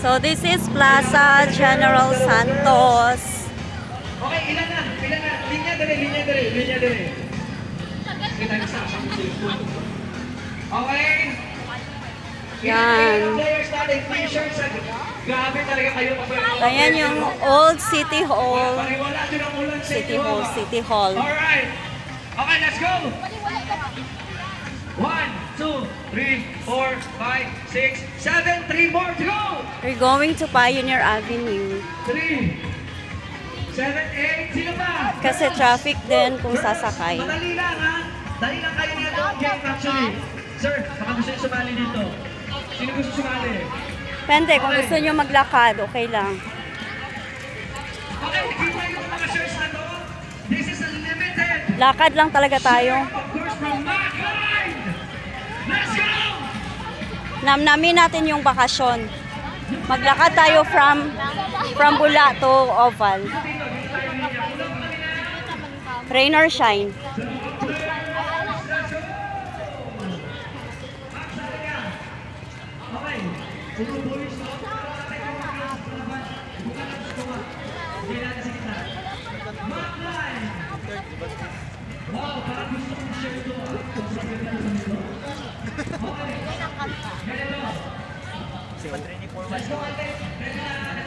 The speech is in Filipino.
So this is Plaza General Santos. Okay, ilan na? Linya dire. Kita na sa okay. Yan. Players natin, t-shirts. Grabe talaga kayo. Ayan yung Old City Hall. Pariwala din ang ulan sa inyo. City Hall. Alright. Okay, let's go. 1, 2, 3, 4, 5, 6, 7, 3 more to go. We're going to Pioneer Avenue. 3, 7, 8, sino pa? Kasi traffic din kung sasakay. Madali lang ha. Dali lang kayo niya doon game actually. Sir, baka gusto niyo sumali dito. Sino gusto sumali? Pwede, kung gusto nyo maglakad, okay lang. Okay, nakita niyo mga shirts na to. This is unlimited. Lakad lang talaga tayo. Of course from Macline. Let's go! Namnamin natin yung bakasyon. Maglakad tayo from Bula to Oval. Rain or shine. Wow, parang gusto kong share ito. Let's go, ate.